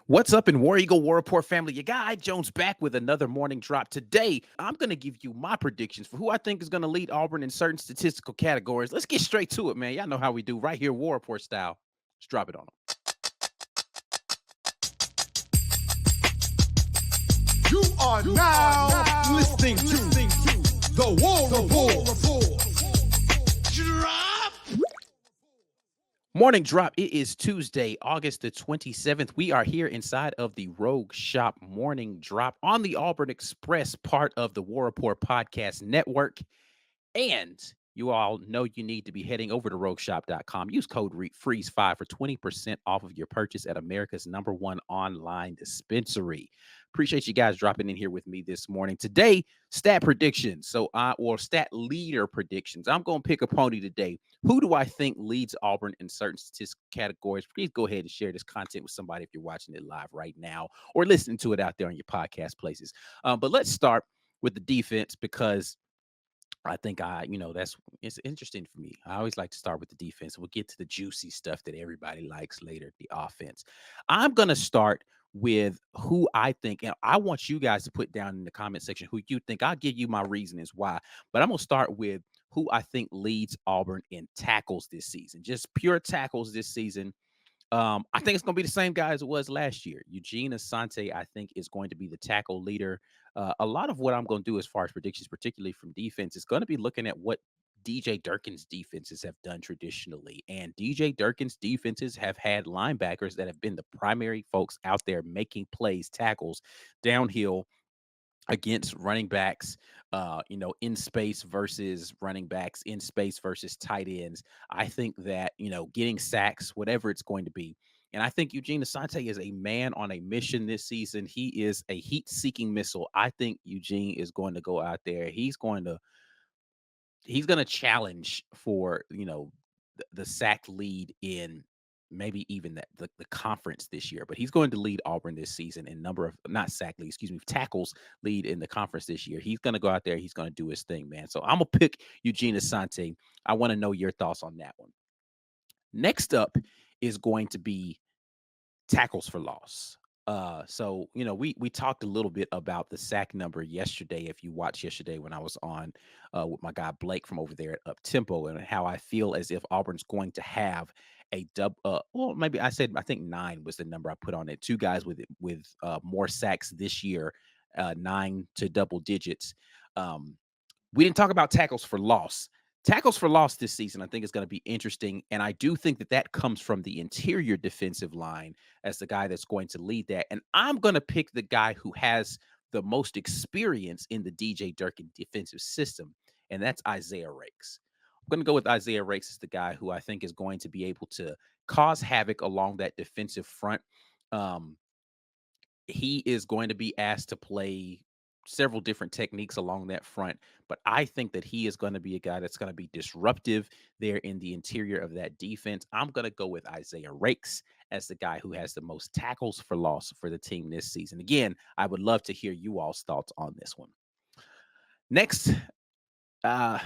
What's up in War Eagle War Report family? Your guy Jones back with another morning drop. Today, I'm going to give you my predictions for who I think is going to lead Auburn in certain statistical categories. Let's get straight to it, man. Y'all know how we do right here, War Report style. Let's drop it on them. You are now listening to the War Report. Morning drop. It is Tuesday, August the 27th. We are here inside of the Rogue Shop morning drop on the Auburn Express, part of the War Report Podcast Network. And you all know you need to be heading over to rogueshop.com. Use code FREEZE5 for 20% off of your purchase at America's #1 online dispensary. Appreciate you guys dropping in here with me this morning. Today, stat predictions. Or stat leader predictions. I'm going to pick a pony today. Who do I think leads Auburn in certain statistical categories? Please go ahead and share this content with somebody if you're watching it live right now or listening to it out there on your podcast places. But let's start with the defense because I think it's interesting for me. I always like to start with the defense. We'll get to the juicy stuff that everybody likes later, the offense. I'm going to start with who I think, and I want you guys to put down in the comment section who you think. I'll give you my reasons why, but I'm going to start with who I think leads Auburn in tackles this season, just pure tackles this season. I think it's going to be the same guy as it was last year. Eugene Asante, I think, is going to be the tackle leader. A lot of what I'm going to do as far as predictions, particularly from defense, is going to be looking at what DJ Durkin's defenses have done traditionally. And DJ Durkin's defenses have had linebackers that have been the primary folks out there making plays, tackles downhill against running backs, in space versus running backs, in space versus tight ends. I think that, getting sacks, whatever it's going to be. And I think Eugene Asante is a man on a mission this season. He is a heat seeking missile. I think Eugene is going to go out there. He's going to challenge for, the sack lead in maybe even the conference this year, but he's going to lead Auburn this season in number of not sack lead, excuse me, tackles lead in the conference this year. He's going to go out there. He's going to do his thing, man. So I'm going to pick Eugene Asante. I want to know your thoughts on that one. Next up is going to be tackles for loss. We talked a little bit about the sack number yesterday. If you watched yesterday when I was on with my guy Blake from over there at Up Tempo, and how I feel as if Auburn's going to have a dub. Well, maybe I think 9 was the number I put on it. Two guys with more sacks this year, 9 to double digits. We didn't talk about tackles for loss. Tackles for loss this season, I think, is going to be interesting. And I do think that comes from the interior defensive line as the guy that's going to lead that. And I'm going to pick the guy who has the most experience in the DJ Durkin defensive system, and that's Isaiah Rakes. I'm going to go with Isaiah Rakes as the guy who I think is going to be able to cause havoc along that defensive front. Um, he is going to be asked to play several different techniques along that front, but I think that he is going to be a guy that's going to be disruptive there in the interior of that defense. I'm going to go with Isaiah Rakes as the guy who has the most tackles for loss for the team this season. Again, I would love to hear you all's thoughts on this one. Next, uh,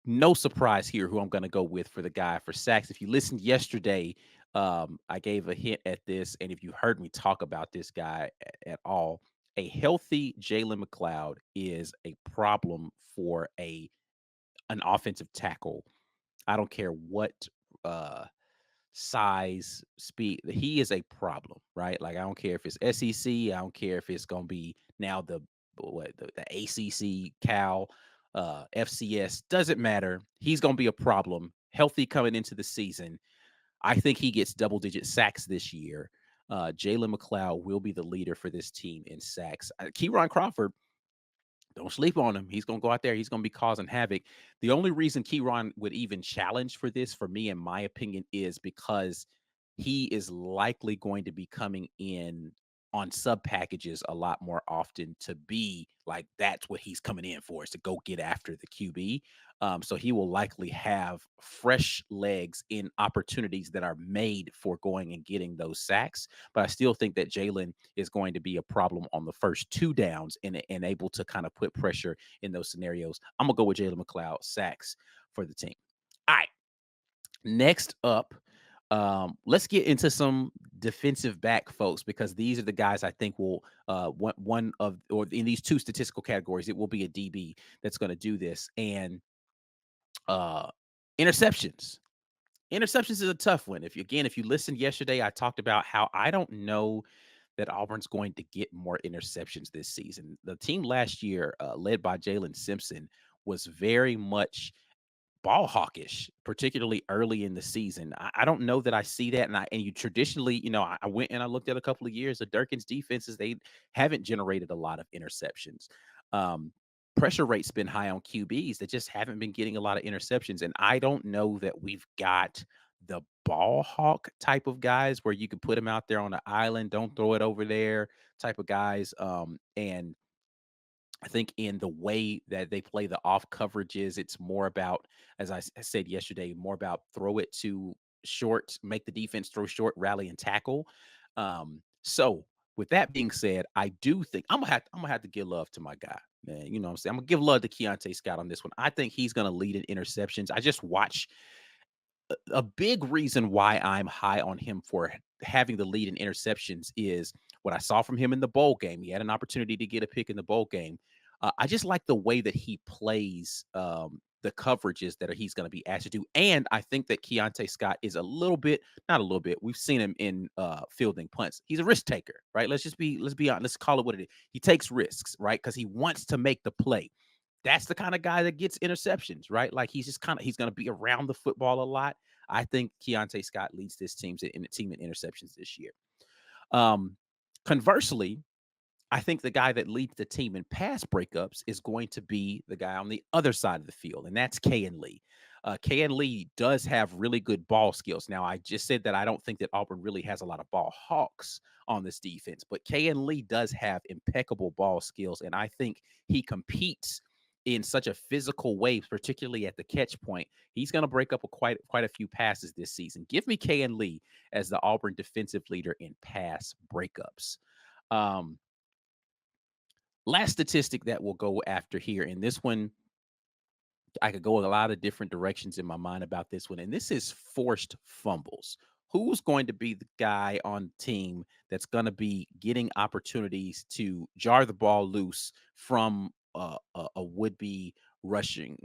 no surprise here who I'm going to go with for the guy for sacks. If you listened yesterday, I gave a hint at this, and if you heard me talk about this guy at all, a healthy Jalen McLeod is a problem for an offensive tackle. I don't care what uh, size, speed. He is a problem, right? Like I don't care if it's SEC. I don't care if it's going to be now the ACC, Cal, FCS. Doesn't matter. He's going to be a problem. Healthy coming into the season. I think he gets double-digit sacks this year. Jalen McLeod will be the leader for this team in sacks. Keyron Crawford, don't sleep on him. He's going to go out there. He's going to be causing havoc. The only reason Keyron would even challenge for this, for me, in my opinion, is because he is likely going to be coming in on sub packages a lot more often to be like that's what he's coming in for is to go get after the QB. So he will likely have fresh legs in opportunities that are made for going and getting those sacks. But I still think that Jalen is going to be a problem on the first 2 downs and able to kind of put pressure in those scenarios. I'm going to go with Jalen McLeod sacks for the team. All right. Next up, Let's get into some defensive back folks because these are the guys I think will one of or in these two statistical categories, it will be a DB that's going to do this. And uh interceptions. Interceptions is a tough one. If you listened yesterday, I talked about how I don't know that Auburn's going to get more interceptions this season. The team last year, led by Jalen Simpson, was very much ball hawkish, particularly early in the season. I don't know that I see that, and you traditionally, I went and I looked at a couple of years of Durkin's defenses. They haven't generated a lot of interceptions. Um, Pressure rate's been high on QBs that just haven't been getting a lot of interceptions, and I don't know that we've got the ball hawk type of guys where you could put them out there on the island, don't throw it over there type of guys. And I think in the way that they play the off coverages, it's more about, as said yesterday, more about throw it to short, make the defense throw short, rally and tackle. So with that being said, I do think I'm gonna have to give love to my guy, man. You know what I'm saying? I'm gonna give love to Keontae Scott on this one. I think he's gonna lead in interceptions. I just watch a big reason why I'm high on him for having the lead in interceptions is what I saw from him in the bowl game. He had an opportunity to get a pick in the bowl game. I just like the way that he plays the coverages that he's going to be asked to do. And I think that Keontae Scott is a little bit, not a little bit, we've seen him in fielding punts. He's a risk taker, right? Let's be honest. Let's call it what it is. He takes risks, right? Because he wants to make the play. That's the kind of guy that gets interceptions, right? Like he's going to be around the football a lot. I think Keontae Scott leads this team in interceptions this year. Um, Conversely, I think the guy that leads the team in pass breakups is going to be the guy on the other side of the field, and that's Kayan Lee. Kayan Lee does have really good ball skills. Now, I just said that I don't think that Auburn really has a lot of ball hawks on this defense, but Kayan Lee does have impeccable ball skills, and I think he competes in such a physical way, particularly at the catch point. He's going to break up quite a few passes this season. Give me Kayan Lee as the Auburn defensive leader in pass breakups. Um, Last statistic that we'll go after here, and this one, I could go a lot of different directions in my mind about this one, and this is forced fumbles. Who's going to be the guy on team that's going to be getting opportunities to jar the ball loose from a would-be rushing,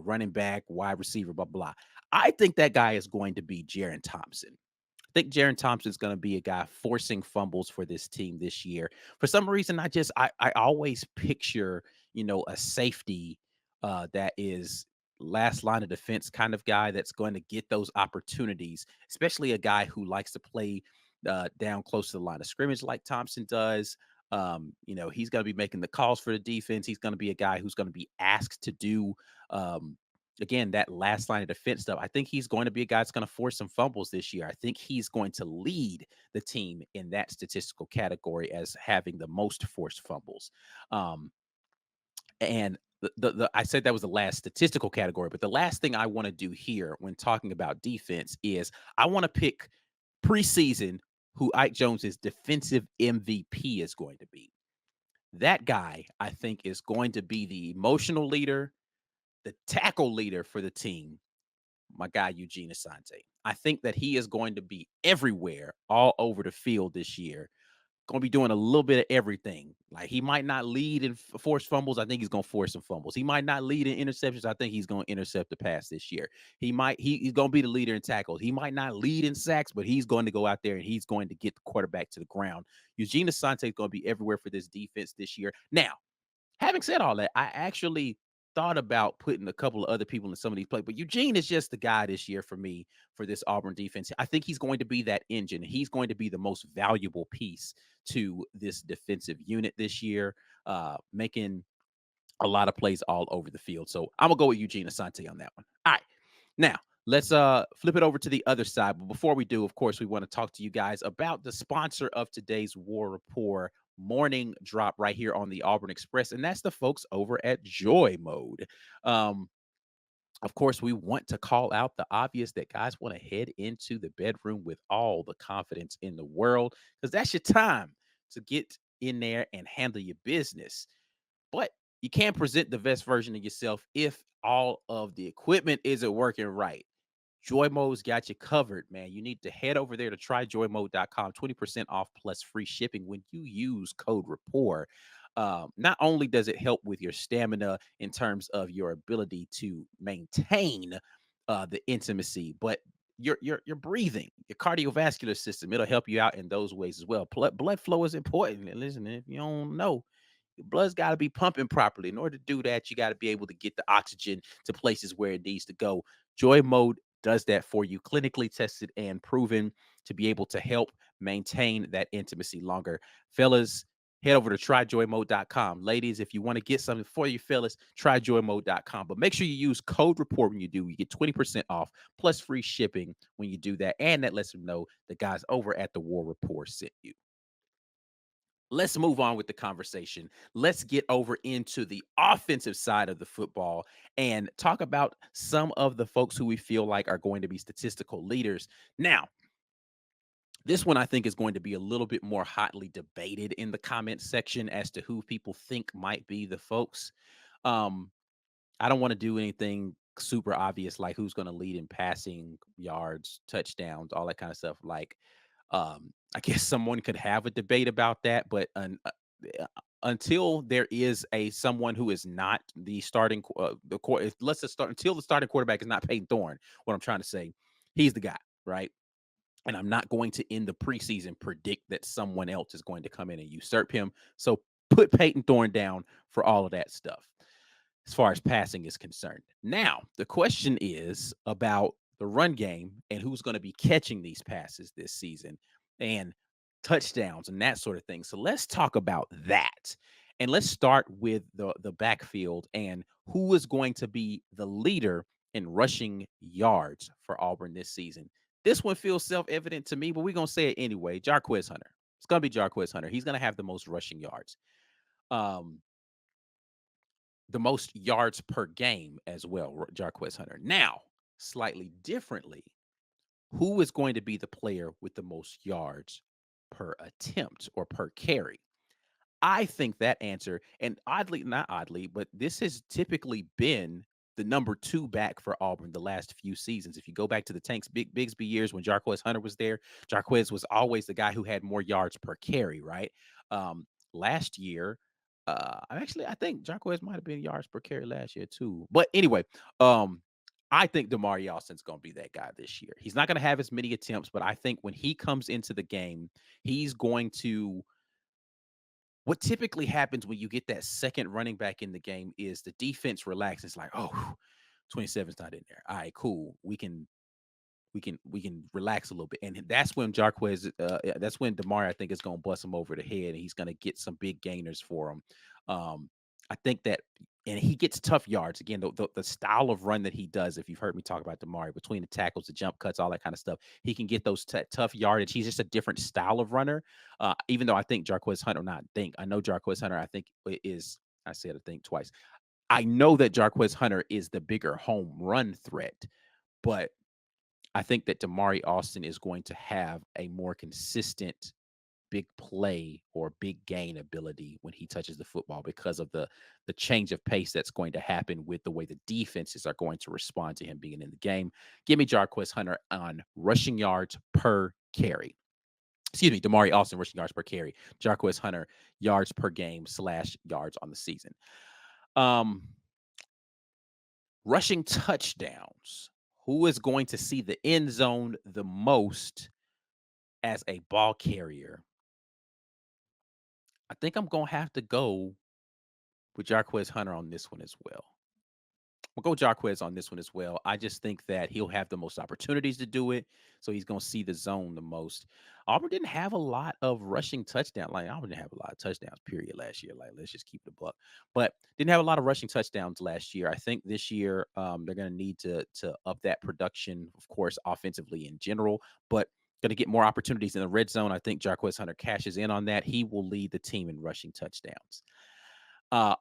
running back, wide receiver, blah blah. I think that guy is going to be Jaron Thompson. Think Jaron Thompson's going to be a guy forcing fumbles for this team this year. For some reason, I always picture a safety that is last line of defense kind of guy that's going to get those opportunities, especially a guy who likes to play down close to the line of scrimmage like Thompson does. He's going to be making the calls for the defense. He's going to be a guy who's going to be asked to do um, again, that last line of defense stuff. I think he's going to be a guy that's going to force some fumbles this year. I think he's going to lead the team in that statistical category as having the most forced fumbles. Um, and I said that was the last statistical category, but the last thing I want to do here when talking about defense is I want to pick preseason who Ike Jones's defensive MVP is going to be. That guy, I think, is going to be the emotional leader, the tackle leader for the team, my guy Eugene Asante. I think that he is going to be everywhere, all over the field this year. Going to be doing a little bit of everything. Like he might not lead in forced fumbles. I think he's going to force some fumbles. He might not lead in interceptions. I think he's going to intercept the pass this year. He's going to be the leader in tackles. He might not lead in sacks, but he's going to go out there and he's going to get the quarterback to the ground. Eugene Asante is going to be everywhere for this defense this year. Now, having said all that, I actually thought about putting a couple of other people in some of these plays, but Eugene is just the guy this year for me for this Auburn defense. I think he's going to be that engine. He's going to be the most valuable piece to this defensive unit this year, making a lot of plays all over the field. So I'm gonna go with Eugene Asante on that one. All right. Now, let's flip it over to the other side. But before we do, of course, we want to talk to you guys about the sponsor of today's War Rapport morning drop right here on the Auburn Express, and that's the folks over at Joy Mode. Um, of course, we want to call out the obvious that guys want to head into the bedroom with all the confidence in the world because that's your time to get in there and handle your business. But you can't present the best version of yourself if all of the equipment isn't working right. JoyMode's got you covered, man. You need to head over there to tryjoymode.com, 20% off plus free shipping when you use code rapport. Not only does it help with your stamina in terms of your ability to maintain the intimacy, but your breathing, your cardiovascular system, it'll help you out in those ways as well. Blood flow is important. And listen, if you don't know, your blood's got to be pumping properly. In order to do that, you got to be able to get the oxygen to places where it needs to go. Joy Mode does that for you, clinically tested and proven to be able to help maintain that intimacy longer. Fellas, head over to tryjoymode.com. Ladies, if you want to get something for you, fellas, tryjoymode.com. But make sure you use code report when you do. You get 20% off plus free shipping when you do that. And that lets them know the guys over at the War Report sent you. Let's move on with the conversation. Let's get over into the offensive side of the football and talk about some of the folks who we feel like are going to be statistical leaders. Now, this one I think is going to be a little bit more hotly debated in the comment section as to who people think might be the folks. Um, I don't want to do anything super obvious like who's going to lead in passing yards, touchdowns, all that kind of stuff. Like, I guess someone could have a debate about that, but until there is a someone who is not the starting let's just start until the starting quarterback is not Peyton Thorne. What I'm trying to say, he's the guy, right? And I'm not going to in the preseason predict that someone else is going to come in and usurp him. So put Peyton Thorne down for all of that stuff as far as passing is concerned. Now, the question is about the run game and who's going to be catching these passes this season and touchdowns and that sort of thing. So let's talk about that. And let's start with the backfield and who is going to be the leader in rushing yards for Auburn this season. This one feels self-evident to me, but we're going to say it anyway. Jarquez Hunter. It's going to be Jarquez Hunter. He's going to have the most rushing yards. Um, the most yards per game as well, Jarquez Hunter. Now, slightly differently, who is going to be the player with the most yards per attempt or per carry? I think that answer, and oddly, not oddly, but this has typically been the number two back for Auburn the last few seasons. If you go back to the Tanks Bigsby years when Jarquez Hunter was there, Jarquez was always the guy who had more yards per carry, right? Last year, I think Jarquez might have been yards per carry last year too. But anyway, I think Damari Alston's going to be that guy this year. He's not going to have as many attempts, but I think when he comes into the game, he's going to what typically happens when you get that second running back in the game is the defense relaxes. It's like, oh, 27's not in there. All right, cool. We can relax a little bit. And that's when Jarquez, that's when Damari, I think, is going to bust him over the head and he's going to get some big gainers for him. I think that, and he gets tough yards. Again, the style of run that he does, if you've heard me talk about Damari, between the tackles, the jump cuts, all that kind of stuff, he can get those tough yardage. He's just a different style of runner. Even though I think Jarquez Hunter, not think, I know Jarquez Hunter, I think is, I said I think twice. I know that Jarquez Hunter is the bigger home run threat, but I think that Damari Alston is going to have a more consistent big play or big gain ability when he touches the football because of the change of pace that's going to happen with the way the defenses are going to respond to him being in the game. Give me Jarquez Hunter on rushing yards per carry. Excuse me, Damari Alston rushing yards per carry. Jarquez Hunter yards per game / yards on the season. Um, Rushing touchdowns. Who is going to see the end zone the most as a ball carrier? I think I'm gonna have to go with Jarquez Hunter on this one as well. We'll go Jarquez on this one as well. I just think that he'll have the most opportunities to do it, so he's going to see the zone the most. Auburn didn't have a lot of rushing touchdowns. Like Auburn didn't have a lot of touchdowns, period, last year. Like let's just keep the buck. But didn't have a lot of rushing touchdowns last year. I think this year they're going to need to up that production, of course, offensively in general, but going to get more opportunities in the red zone. I think Jarquez Hunter cashes in on that. He will lead the team in rushing touchdowns. All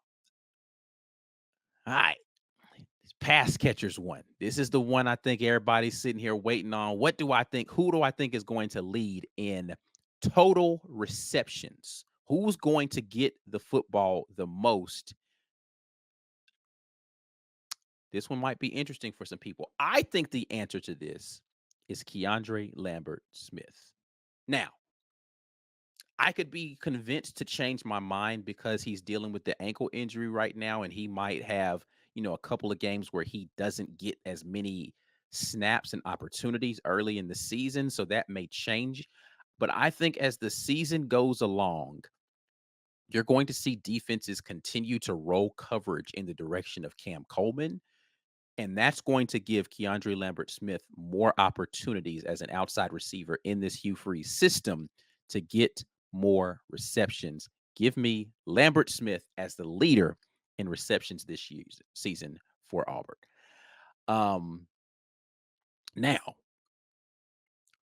right. Pass catchers one. This is the one I think everybody's sitting here waiting on. What do I think? Who do I think is going to lead in total receptions? Who's going to get the football the most This one might be interesting for some people. I think the answer to this is Keandre Lambert Smith. Now, I could be convinced to change my mind because he's dealing with the ankle injury right now, and he might have, a couple of games where he doesn't get as many snaps and opportunities early in the season. So that may change. But I think as the season goes along, you're going to see defenses continue to roll coverage in the direction of Cam Coleman. And that's going to give Keandre Lambert Smith more opportunities as an outside receiver in this Hugh Freeze system to get more receptions. Give me Lambert Smith as the leader in receptions this season for Auburn. Um, Now,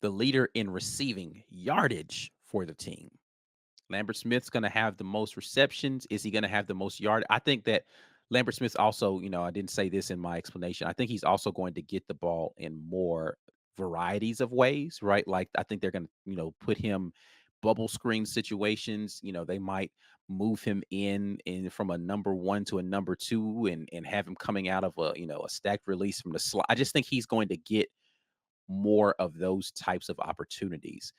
the leader in receiving yardage for the team. Lambert Smith's going to have the most receptions. Is he going to have the most yard? I think that Lambert Smith also, I didn't say this in my explanation. I think he's also going to get the ball in more varieties of ways, right? Like I think they're going to, put him bubble screen situations. They might move him in from a number one to a number two and have him coming out of a stacked release from the slot. I just think he's going to get more of those types of opportunities.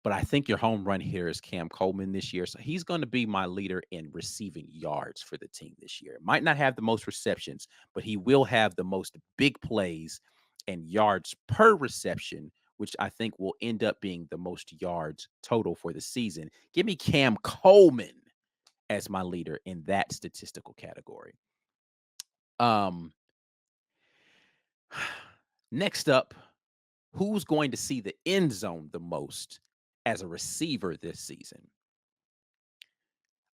But I think your home run here is Cam Coleman this year. So he's going to be my leader in receiving yards for the team this year. Might not have the most receptions, but he will have the most big plays and yards per reception, which I think will end up being the most yards total for the season. Give me Cam Coleman as my leader in that statistical category. Um, Next up, who's going to see the end zone the most as a receiver this season?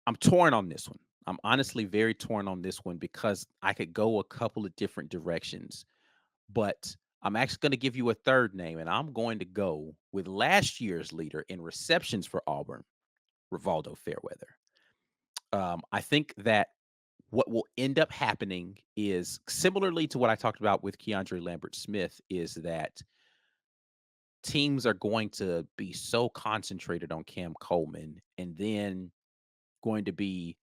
I'm torn on this one. I'm honestly very torn on this one because I could go a couple of different directions, but I'm actually going to give you a third name, and I'm going to go with last year's leader in receptions for Auburn, Rivaldo Fairweather. I think that what will end up happening is similarly to what I talked about with Keandre Lambert Smith, is that teams are going to be so concentrated on Cam Coleman and then going to be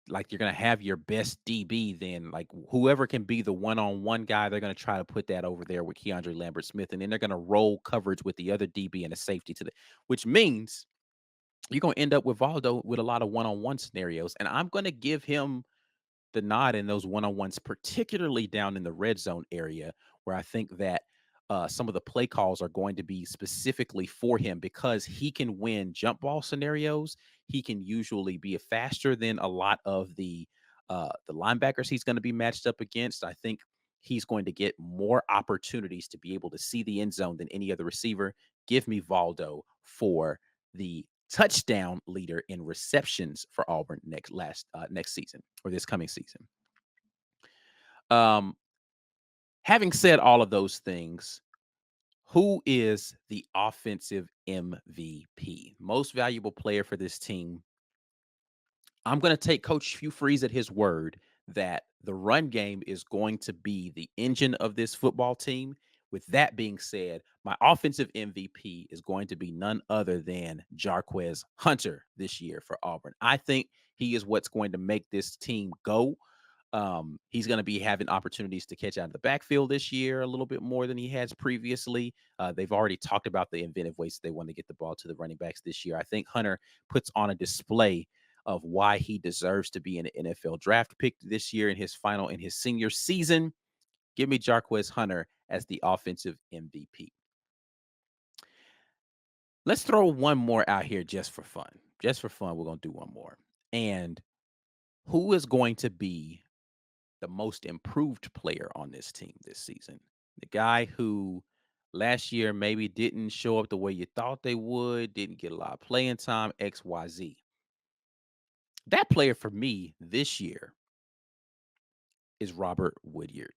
like you're going to have your best DB, then like whoever can be the one-on-one guy, they're going to try to put that over there with Keandre Lambert Smith, and then they're going to roll coverage with the other DB and a safety to the, which means you're going to end up with Valdo with a lot of one-on-one scenarios, and I'm going to give him the nod in those one-on-ones, particularly down in the red zone area, where I think that some of the play calls are going to be specifically for him because he can win jump ball scenarios. He can usually be faster than a lot of the linebackers he's going to be matched up against. I think he's going to get more opportunities to be able to see the end zone than any other receiver. Give me Valdo for the touchdown leader in receptions for Auburn next season or this coming season. Um, Having said all of those things, who is the offensive MVP, most valuable player for this team? I'm going to take Coach Hugh Freeze at his word that the run game is going to be the engine of this football team. With that being said, my offensive MVP is going to be none other than Jarquez Hunter this year for Auburn. I think he is what's going to make this team go. He's going to be having opportunities to catch out of the backfield this year a little bit more than he has previously. They've already talked about the inventive ways that they want to get the ball to the running backs this year. I think Hunter puts on a display of why he deserves to be an NFL draft pick this year in his senior season. Give me Jarquez Hunter as the offensive MVP. Let's throw one more out here just for fun. Just for fun, we're going to do one more. And who is going to be the most improved player on this team this season? The guy who last year maybe didn't show up the way you thought they would, didn't get a lot of playing time, XYZ. That player for me this year is Robert Woodyard.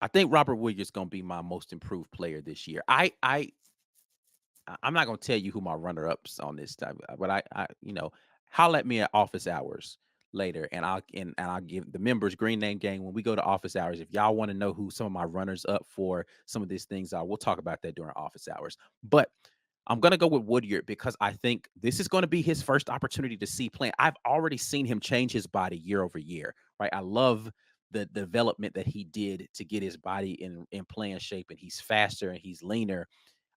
I think Robert Woodyard's going to be my most improved player this year. I'm not going to tell you who my runner ups on this time, but holla at me at office hours later, and I'll give the members green name gang when we go to office hours. If y'all want to know who some of my runners up for some of these things are, we'll talk about that during office hours. But I'm going to go with Woodyard because I think this is going to be his first opportunity to see playing. I've already seen him change his body year over year, right? I love the development that he did to get his body in playing shape, and he's faster and he's leaner.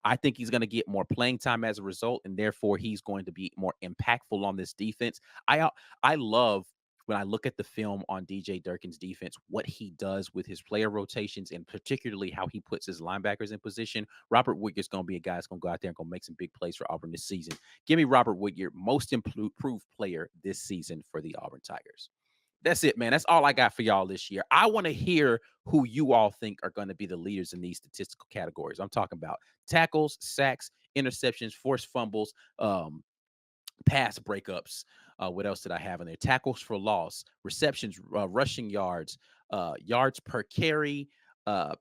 I think he's going to get more playing time as a result, and therefore he's going to be more impactful on this defense. I love when I look at the film on DJ Durkin's defense, what he does with his player rotations, and particularly how he puts his linebackers in position. Robert Woodyaard's going to be a guy that's going to go out there and go make some big plays for Auburn this season. Give me Robert Woodyard, most improved player this season for the Auburn Tigers. That's it, man. That's all I got for y'all this year. I want to hear who you all think are going to be the leaders in these statistical categories. I'm talking about tackles, sacks, interceptions, forced fumbles, pass breakups. What else did I have in there? Tackles for loss, receptions, rushing yards, yards per carry, uh,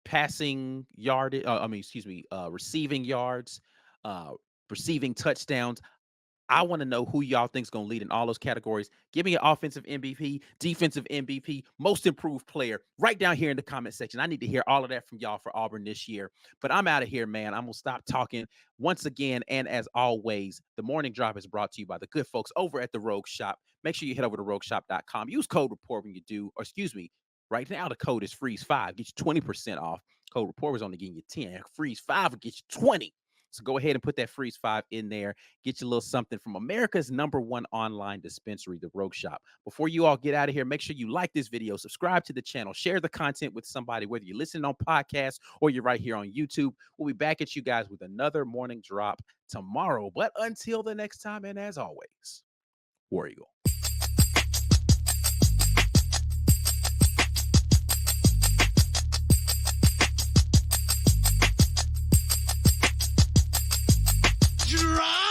passing yard. Receiving yards, uh, receiving touchdowns. I want to know who y'all think is going to lead in all those categories. Give me an offensive MVP, defensive MVP, most improved player right down here in the comment section. I need to hear all of that from y'all for Auburn this year. But I'm out of here, man. I'm going to stop talking once again. And as always, the morning drop is brought to you by the good folks over at the Rogue Shop. Make sure you head over to rogueshop.com. Use code REPORT when you do, or excuse me, right now the code is FREEZE5. Get you 20% off. Code REPORT was only getting you 10. FREEZE5 will get you 20. So go ahead and put that FREEZE5 in there. Get you a little something from America's #1 online dispensary, the Rogue Shop. Before you all get out of here, make sure you like this video, subscribe to the channel, share the content with somebody, whether you're listening on podcasts or you're right here on YouTube. We'll be back at you guys with another morning drop tomorrow. But until the next time, and as always, War Eagle. Drop.